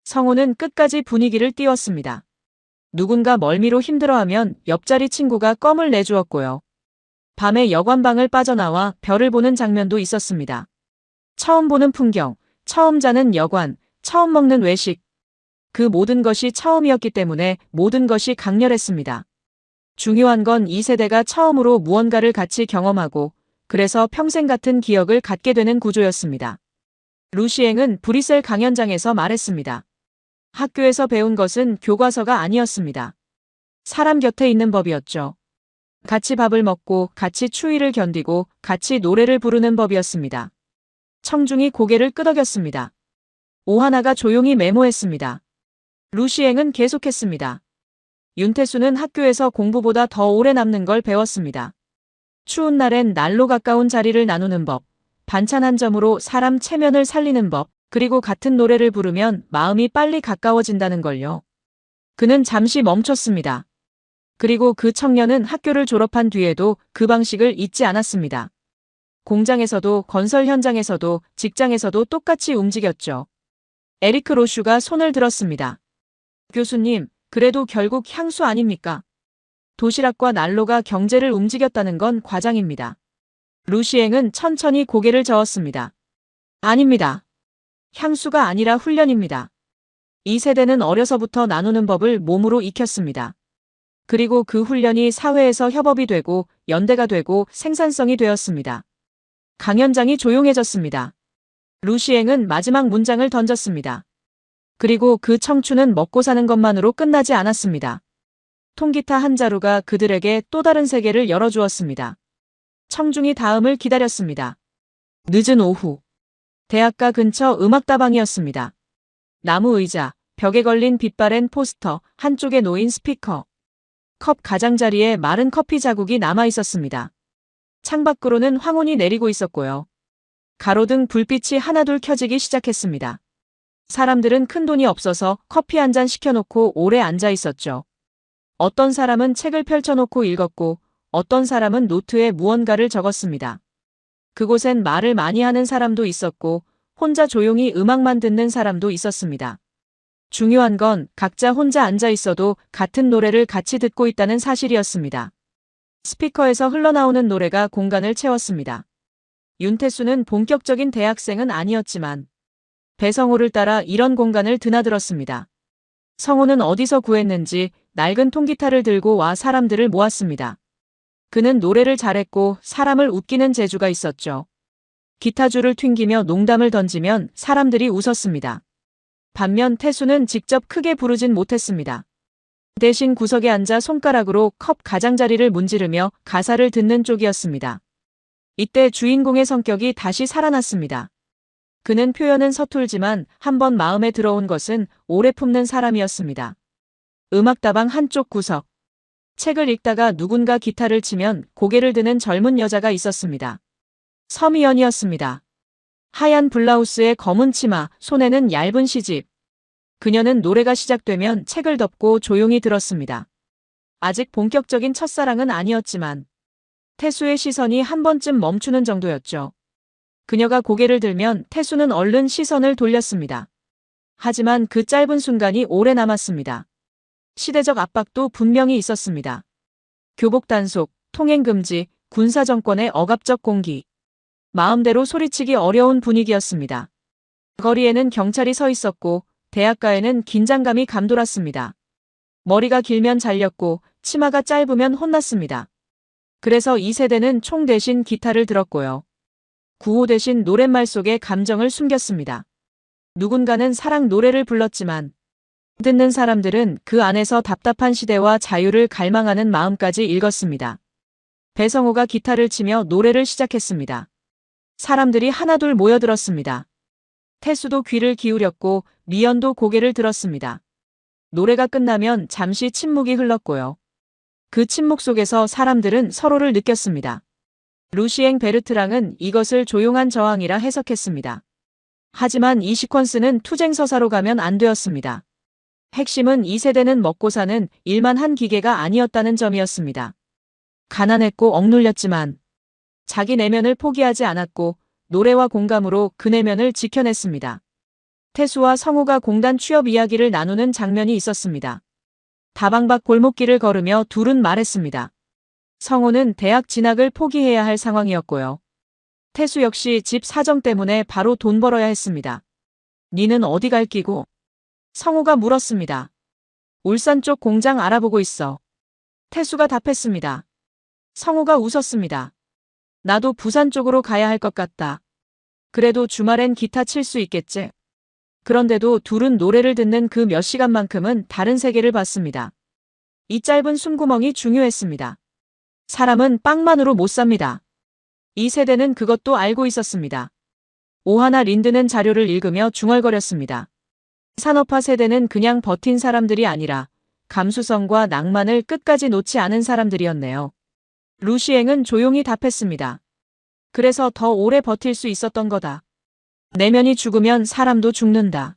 성호는 끝까지 분위기를 띄웠습니다. 누군가 멀미로 힘들어하면 옆자리 친구가 껌을 내주었고요. 밤에 여관방을 빠져나와 별을 보는 장면도 있었습니다. 처음 보는 풍경, 처음 자는 여관, 처음 먹는 외식. 그 모든 것이 처음이었기 때문에 모든 것이 강렬했습니다. 중요한 건 이 세대가 처음으로 무언가를 같이 경험하고 그래서 평생 같은 기억을 갖게 되는 구조였습니다. 루시앵은 브뤼셀 강연장에서 말했습니다. 학교에서 배운 것은 교과서가 아니었습니다. 사람 곁에 있는 법이었죠. 같이 밥을 먹고 같이 추위를 견디고 같이 노래를 부르는 법이었습니다. 청중이 고개를 끄덕였습니다. 오하나가 조용히 메모했습니다. 루시앵은 계속했습니다. 윤태수는 학교에서 공부보다 더 오래 남는 걸 배웠습니다. 추운 날엔 날로 가까운 자리를 나누는 법, 반찬 한 점으로 사람 체면을 살리는 법, 그리고 같은 노래를 부르면 마음이 빨리 가까워진다는 걸요. 그는 잠시 멈췄습니다. 그리고 그 청년은 학교를 졸업한 뒤에도 그 방식을 잊지 않았습니다. 공장에서도 건설 현장에서도 직장에서도 똑같이 움직였죠. 에리크 로슈가 손을 들었습니다. 교수님, 그래도 결국 향수 아닙니까? 도시락과 난로가 경제를 움직였다는 건 과장입니다. 루시앵은 천천히 고개를 저었습니다. 아닙니다. 향수가 아니라 훈련입니다. 이 세대는 어려서부터 나누는 법을 몸으로 익혔습니다. 그리고 그 훈련이 사회에서 협업이 되고 연대가 되고 생산성이 되었습니다. 강연장이 조용해졌습니다. 루시앵은 마지막 문장을 던졌습니다. 그리고 그 청춘은 먹고 사는 것만으로 끝나지 않았습니다. 통기타 한 자루가 그들에게 또 다른 세계를 열어주었습니다. 청중이 다음을 기다렸습니다. 늦은 오후. 대학가 근처 음악다방이었습니다. 나무 의자, 벽에 걸린 빛바랜 포스터, 한쪽에 놓인 스피커. 컵 가장자리에 마른 커피 자국이 남아 있었습니다. 창밖으로는 황혼이 내리고 있었고요. 가로등 불빛이 하나둘 켜지기 시작했습니다. 사람들은 큰돈이 없어서 커피 한 잔 시켜놓고 오래 앉아 있었죠. 어떤 사람은 책을 펼쳐놓고 읽었고 어떤 사람은 노트에 무언가를 적었습니다. 그곳엔 말을 많이 하는 사람도 있었고 혼자 조용히 음악만 듣는 사람도 있었습니다. 중요한 건 각자 혼자 앉아 있어도 같은 노래를 같이 듣고 있다는 사실이었습니다. 스피커에서 흘러나오는 노래가 공간을 채웠습니다. 윤태수는 본격적인 대학생은 아니었지만 배성호를 따라 이런 공간을 드나들었습니다. 성호는 어디서 구했는지 낡은 통기타를 들고 와 사람들을 모았습니다. 그는 노래를 잘했고 사람을 웃기는 재주가 있었죠. 기타줄을 튕기며 농담을 던지면 사람들이 웃었습니다. 반면 태수는 직접 크게 부르진 못했습니다. 대신 구석에 앉아 손가락으로 컵 가장자리를 문지르며 가사를 듣는 쪽이었습니다. 이때 주인공의 성격이 다시 살아났습니다. 그는 표현은 서툴지만 한번 마음에 들어온 것은 오래 품는 사람이었습니다. 음악다방 한쪽 구석. 책을 읽다가 누군가 기타를 치면 고개를 드는 젊은 여자가 있었습니다. 서미연이었습니다. 하얀 블라우스에 검은 치마, 손에는 얇은 시집. 그녀는 노래가 시작되면 책을 덮고 조용히 들었습니다. 아직 본격적인 첫사랑은 아니었지만 태수의 시선이 한 번쯤 멈추는 정도였죠. 그녀가 고개를 들면 태수는 얼른 시선을 돌렸습니다. 하지만 그 짧은 순간이 오래 남았습니다. 시대적 압박도 분명히 있었습니다. 교복 단속, 통행 금지, 군사 정권의 억압적 공기. 마음대로 소리치기 어려운 분위기였습니다. 거리에는 경찰이 서 있었고 대학가에는 긴장감이 감돌았습니다. 머리가 길면 잘렸고 치마가 짧으면 혼났습니다. 그래서 이 세대는 총 대신 기타를 들었고요. 구호 대신 노랫말 속에 감정을 숨겼습니다. 누군가는 사랑 노래를 불렀지만 듣는 사람들은 그 안에서 답답한 시대와 자유를 갈망하는 마음까지 읽었습니다. 배성호가 기타를 치며 노래를 시작했습니다. 사람들이 하나둘 모여들었습니다. 태수도 귀를 기울였고 미연도 고개를 들었습니다. 노래가 끝나면 잠시 침묵이 흘렀고요. 그 침묵 속에서 사람들은 서로를 느꼈습니다. 루시앵 베르트랑은 이것을 조용한 저항이라 해석했습니다. 하지만 이 시퀀스는 투쟁 서사로 가면 안 되었습니다. 핵심은 이 세대는 먹고 사는 일만 한 기계가 아니었다는 점이었습니다. 가난했고 억눌렸지만 자기 내면을 포기하지 않았고 노래와 공감으로 그 내면을 지켜냈습니다. 태수와 성우가 공단 취업 이야기를 나누는 장면이 있었습니다. 다방 밖 골목길을 걸으며 둘은 말했습니다. 성우는 대학 진학을 포기해야 할 상황이었고요. 태수 역시 집 사정 때문에 바로 돈 벌어야 했습니다. 니는 어디 갈 끼고? 성우가 물었습니다. 울산 쪽 공장 알아보고 있어. 태수가 답했습니다. 성우가 웃었습니다. 나도 부산 쪽으로 가야 할 것 같다. 그래도 주말엔 기타 칠 수 있겠지. 그런데도 둘은 노래를 듣는 그 몇 시간만큼은 다른 세계를 봤습니다. 이 짧은 숨구멍이 중요했습니다. 사람은 빵만으로 못 삽니다. 이 세대는 그것도 알고 있었습니다. 오하나 린드는 자료를 읽으며 중얼거렸습니다. 산업화 세대는 그냥 버틴 사람들이 아니라 감수성과 낭만을 끝까지 놓지 않은 사람들이었네요. 루시eng은 조용히 답했습니다. 그래서 더 오래 버틸 수 있었던 거다. 내면이 죽으면 사람도 죽는다.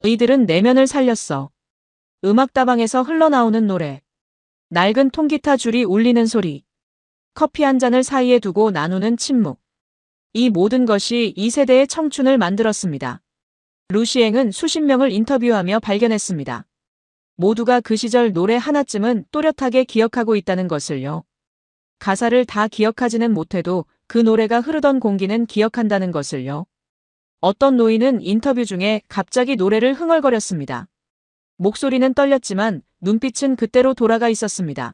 이들은 내면을 살렸어. 음악다방에서 흘러나오는 노래. 낡은 통기타 줄이 울리는 소리. 커피 한 잔을 사이에 두고 나누는 침묵. 이 모든 것이 이 세대의 청춘을 만들었습니다. 루시eng은 수십 명을 인터뷰하며 발견했습니다. 모두가 그 시절 노래 하나쯤은 또렷하게 기억하고 있다는 것을요. 가사를 다 기억하지는 못해도 그 노래가 흐르던 공기는 기억한다는 것을요. 어떤 노인은 인터뷰 중에 갑자기 노래를 흥얼거렸습니다. 목소리는 떨렸지만 눈빛은 그때로 돌아가 있었습니다.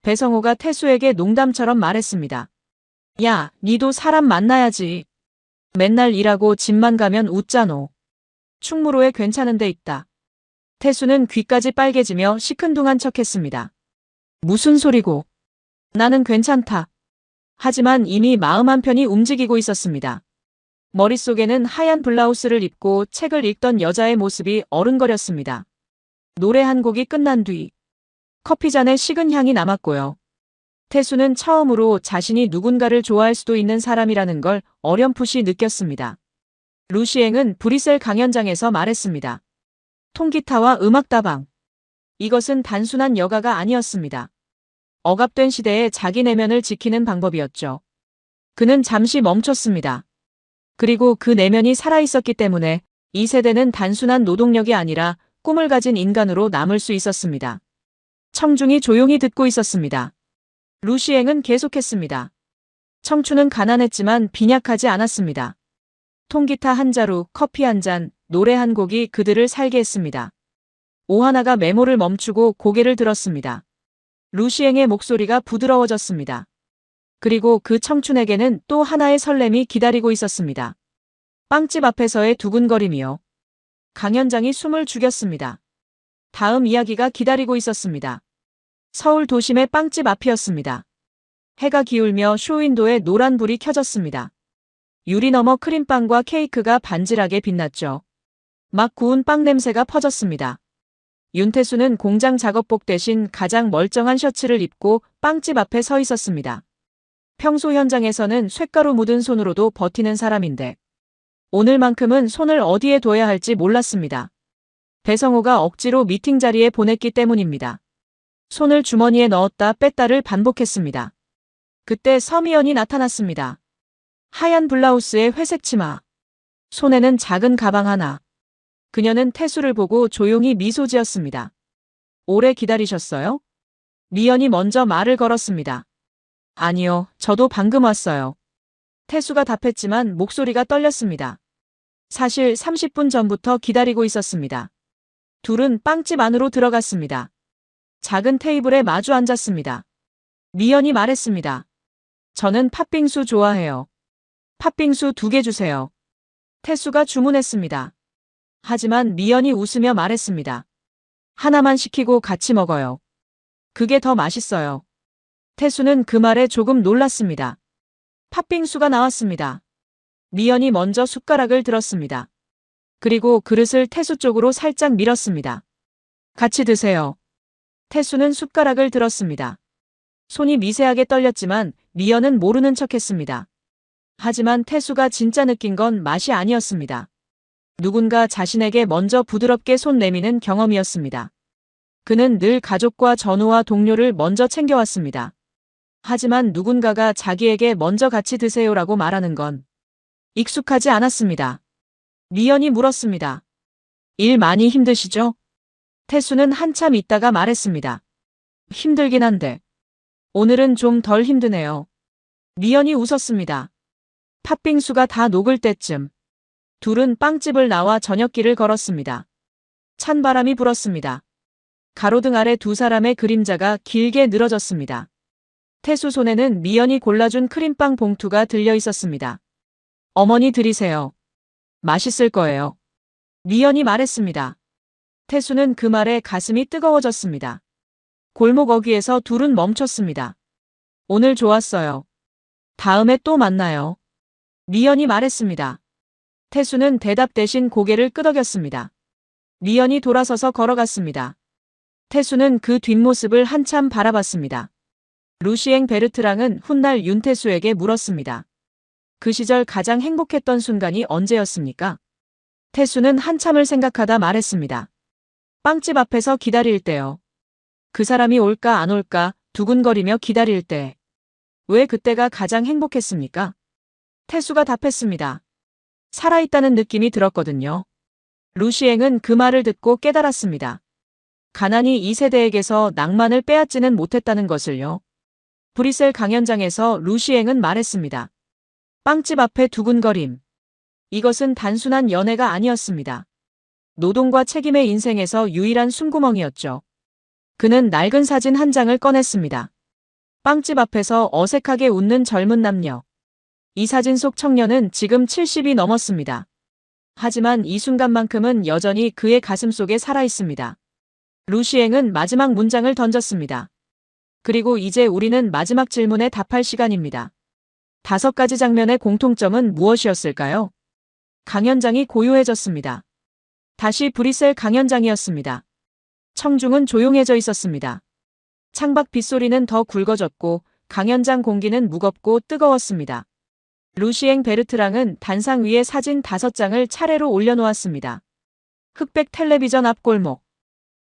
배성우가 태수에게 농담처럼 말했습니다. 야, 니도 사람 만나야지. 맨날 일하고 집만 가면 웃자노. 충무로에 괜찮은 데 있다. 태수는 귀까지 빨개지며 시큰둥한 척했습니다. 무슨 소리고. 나는 괜찮다. 하지만 이미 마음 한편이 움직이고 있었습니다. 머릿속에는 하얀 블라우스를 입고 책을 읽던 여자의 모습이 어른거렸습니다. 노래 한 곡이 끝난 뒤 커피잔에 식은 향이 남았고요. 태수는 처음으로 자신이 누군가를 좋아할 수도 있는 사람이라는 걸 어렴풋이 느꼈습니다. 루시eng은 브리셀 강연장에서 말했습니다. 통기타와 음악다방. 이것은 단순한 여가가 아니었습니다. 억압된 시대에 자기 내면을 지키는 방법이었죠. 그는 잠시 멈췄습니다. 그리고 그 내면이 살아있었기 때문에 이 세대는 단순한 노동력이 아니라 꿈을 가진 인간으로 남을 수 있었습니다. 청중이 조용히 듣고 있었습니다. 루시eng은 계속했습니다. 청춘은 가난했지만 빈약하지 않았습니다. 통기타 한 자루, 커피 한 잔, 노래 한 곡이 그들을 살게 했습니다. 오하나가 메모를 멈추고 고개를 들었습니다. 루시eng의 목소리가 부드러워졌습니다. 그리고 그 청춘에게는 또 하나의 설렘이 기다리고 있었습니다. 빵집 앞에서의 두근거림이요. 강연장이 숨을 죽였습니다. 다음 이야기가 기다리고 있었습니다. 서울 도심의 빵집 앞이었습니다. 해가 기울며 쇼윈도에 노란 불이 켜졌습니다. 유리 너머 크림빵과 케이크가 반질하게 빛났죠. 막 구운 빵 냄새가 퍼졌습니다. 윤태수는 공장 작업복 대신 가장 멀쩡한 셔츠를 입고 빵집 앞에 서 있었습니다. 평소 현장에서는 쇳가루 묻은 손으로도 버티는 사람인데 오늘만큼은 손을 어디에 둬야 할지 몰랐습니다. 배성우가 억지로 미팅 자리에 보냈기 때문입니다. 손을 주머니에 넣었다 뺐다를 반복했습니다. 그때 서미연이 나타났습니다. 하얀 블라우스에 회색 치마. 손에는 작은 가방 하나. 그녀는 태수를 보고 조용히 미소 지었습니다. 오래 기다리셨어요? 미연이 먼저 말을 걸었습니다. 아니요, 저도 방금 왔어요. 태수가 답했지만 목소리가 떨렸습니다. 사실 30분 전부터 기다리고 있었습니다. 둘은 빵집 안으로 들어갔습니다. 작은 테이블에 마주 앉았습니다. 미연이 말했습니다. 저는 팥빙수 좋아해요. 팥빙수 2개 주세요. 태수가 주문했습니다. 하지만 미연이 웃으며 말했습니다. 하나만 시키고 같이 먹어요. 그게 더 맛있어요. 태수는 그 말에 조금 놀랐습니다. 팥빙수가 나왔습니다. 미연이 먼저 숟가락을 들었습니다. 그리고 그릇을 태수 쪽으로 살짝 밀었습니다. 같이 드세요. 태수는 숟가락을 들었습니다. 손이 미세하게 떨렸지만 미연은 모르는 척했습니다. 하지만 태수가 진짜 느낀 건 맛이 아니었습니다. 누군가 자신에게 먼저 부드럽게 손 내미는 경험이었습니다. 그는 늘 가족과 전우와 동료를 먼저 챙겨왔습니다. 하지만 누군가가 자기에게 먼저 같이 드세요라고 말하는 건 익숙하지 않았습니다. 미연이 물었습니다. 일 많이 힘드시죠? 태수는 한참 있다가 말했습니다. 힘들긴 한데 오늘은 좀 덜 힘드네요. 미연이 웃었습니다. 팥빙수가 다 녹을 때쯤 둘은 빵집을 나와 저녁길을 걸었습니다. 찬바람이 불었습니다. 가로등 아래 두 사람의 그림자가 길게 늘어졌습니다. 태수 손에는 미연이 골라준 크림빵 봉투가 들려 있었습니다. 어머니 드리세요. 맛있을 거예요. 미연이 말했습니다. 태수는 그 말에 가슴이 뜨거워졌습니다. 골목 어귀에서 둘은 멈췄습니다. 오늘 좋았어요. 다음에 또 만나요. 미연이 말했습니다. 태수는 대답 대신 고개를 끄덕였습니다. 미연이 돌아서서 걸어갔습니다. 태수는 그 뒷모습을 한참 바라봤습니다. 루시앵 베르트랑은 훗날 윤태수에게 물었습니다. 그 시절 가장 행복했던 순간이 언제였습니까? 태수는 한참을 생각하다 말했습니다. 빵집 앞에서 기다릴 때요. 그 사람이 올까 안 올까 두근거리며 기다릴 때. 왜 그때가 가장 행복했습니까? 태수가 답했습니다. 살아있다는 느낌이 들었거든요. 루시앵은 그 말을 듣고 깨달았습니다. 가난이 이 세대에게서 낭만을 빼앗지는 못했다는 것을요. 브뤼셀 강연장에서 루시앵은 말했습니다. 빵집 앞에 두근거림. 이것은 단순한 연애가 아니었습니다. 노동과 책임의 인생에서 유일한 숨구멍이었죠. 그는 낡은 사진 한 장을 꺼냈습니다. 빵집 앞에서 어색하게 웃는 젊은 남녀. 이 사진 속 청년은 지금 70이 넘었습니다. 하지만 이 순간만큼은 여전히 그의 가슴 속에 살아있습니다. 루시앵은 마지막 문장을 던졌습니다. 그리고 이제 우리는 마지막 질문에 답할 시간입니다. 5가지 장면의 공통점은 무엇이었을까요? 강연장이 고요해졌습니다. 다시 브뤼셀 강연장이었습니다. 청중은 조용해져 있었습니다. 창밖 빗소리는 더 굵어졌고 강연장 공기는 무겁고 뜨거웠습니다. 루시앵 베르트랑은 단상 위에 사진 5장을 차례로 올려놓았습니다. 흑백 텔레비전 앞 골목.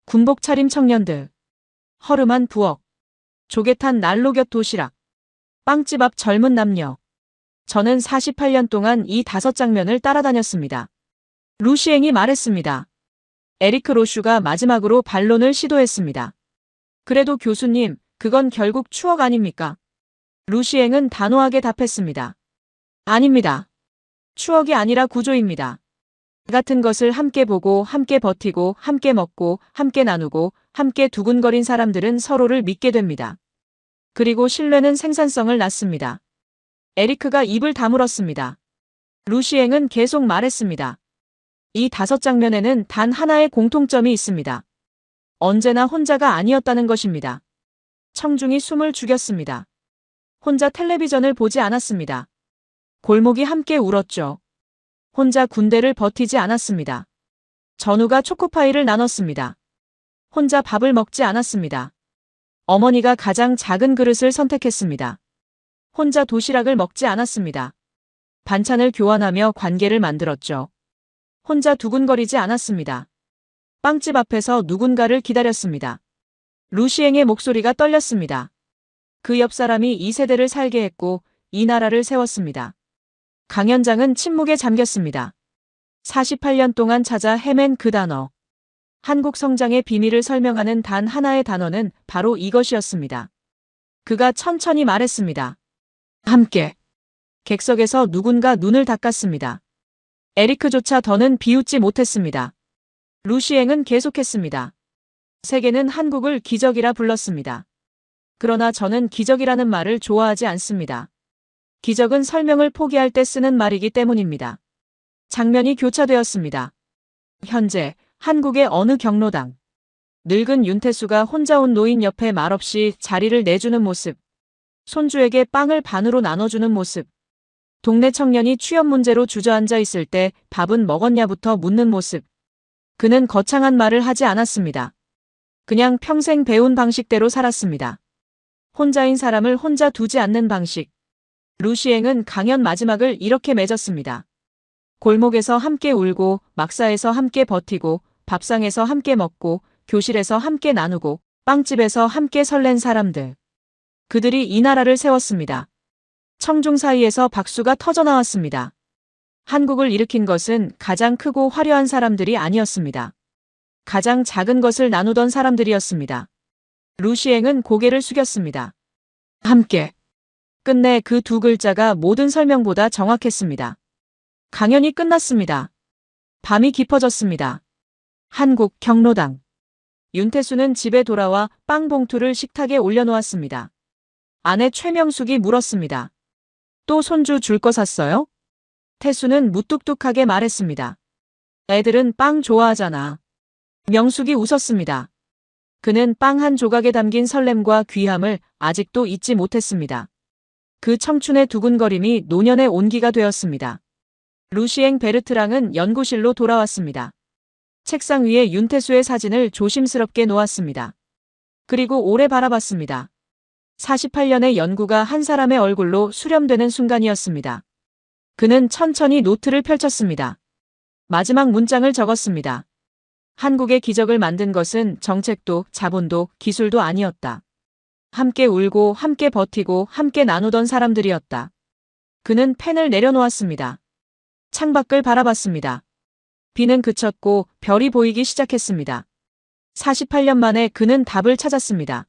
군복 차림 청년들. 허름한 부엌. 조개탄 난로곁 도시락. 빵집 앞 젊은 남녀. 저는 48년 동안 이 5장면을 따라다녔습니다. 루시앵이 말했습니다. 에리크 로슈가 마지막으로 반론을 시도했습니다. 그래도 교수님, 그건 결국 추억 아닙니까? 루시앵은 단호하게 답했습니다. 아닙니다. 추억이 아니라 구조입니다. 같은 것을 함께 보고, 함께 버티고, 함께 먹고, 함께 나누고, 함께 두근거린 사람들은 서로를 믿게 됩니다. 그리고 신뢰는 생산성을 낳습니다. 에리크가 입을 다물었습니다. 루시앵은 계속 말했습니다. 이 5장면에는 단 하나의 공통점이 있습니다. 언제나 혼자가 아니었다는 것입니다. 청중이 숨을 죽였습니다. 혼자 텔레비전을 보지 않았습니다. 골목이 함께 울었죠. 혼자 군대를 버티지 않았습니다. 전우가 초코파이를 나눴습니다. 혼자 밥을 먹지 않았습니다. 어머니가 가장 작은 그릇을 선택했습니다. 혼자 도시락을 먹지 않았습니다. 반찬을 교환하며 관계를 만들었죠. 혼자 두근거리지 않았습니다. 빵집 앞에서 누군가를 기다렸습니다. 루시앵의 목소리가 떨렸습니다. 그 옆 사람이 이 세대를 살게 했고 이 나라를 세웠습니다. 강연장은 침묵에 잠겼습니다. 48년 동안 찾아 헤맨 그 단어. 한국 성장의 비밀을 설명하는 단 하나의 단어는 바로 이것이었습니다. 그가 천천히 말했습니다. 함께. 객석에서 누군가 눈을 닦았습니다. 에리크조차 더는 비웃지 못했습니다. 루시앵은 계속했습니다. 세계는 한국을 기적이라 불렀습니다. 그러나 저는 기적이라는 말을 좋아하지 않습니다. 기적은 설명을 포기할 때 쓰는 말이기 때문입니다. 장면이 교차되었습니다. 현재 한국의 어느 경로당. 늙은 윤태수가 혼자 온 노인 옆에 말없이 자리를 내주는 모습. 손주에게 빵을 반으로 나눠주는 모습. 동네 청년이 취업 문제로 주저앉아 있을 때 밥은 먹었냐부터 묻는 모습. 그는 거창한 말을 하지 않았습니다. 그냥 평생 배운 방식대로 살았습니다. 혼자인 사람을 혼자 두지 않는 방식. 루시앵은 강연 마지막을 이렇게 맺었습니다. 골목에서 함께 울고, 막사에서 함께 버티고, 밥상에서 함께 먹고, 교실에서 함께 나누고, 빵집에서 함께 설렌 사람들. 그들이 이 나라를 세웠습니다. 청중 사이에서 박수가 터져나왔습니다. 한국을 일으킨 것은 가장 크고 화려한 사람들이 아니었습니다. 가장 작은 것을 나누던 사람들이었습니다. 루시앵은 고개를 숙였습니다. 함께. 끝내 그 2글자가 모든 설명보다 정확했습니다. 강연이 끝났습니다. 밤이 깊어졌습니다. 한국 경로당. 윤태수는 집에 돌아와 빵 봉투를 식탁에 올려놓았습니다. 아내 최명숙이 물었습니다. 또 손주 줄 거 샀어요? 태수는 무뚝뚝하게 말했습니다. 애들은 빵 좋아하잖아. 명숙이 웃었습니다. 그는 빵 한 조각에 담긴 설렘과 귀함을 아직도 잊지 못했습니다. 그 청춘의 두근거림이 노년의 온기가 되었습니다. 루시엥 베르트랑은 연구실로 돌아왔습니다. 책상 위에 윤태수의 사진을 조심스럽게 놓았습니다. 그리고 오래 바라봤습니다. 48년의 연구가 한 사람의 얼굴로 수렴되는 순간이었습니다. 그는 천천히 노트를 펼쳤습니다. 마지막 문장을 적었습니다. 한국의 기적을 만든 것은 정책도 자본도 기술도 아니었다. 함께 울고 함께 버티고 함께 나누던 사람들이었다. 그는 펜을 내려놓았습니다. 창밖을 바라봤습니다. 비는 그쳤고 별이 보이기 시작했습니다. 48년 만에 그는 답을 찾았습니다.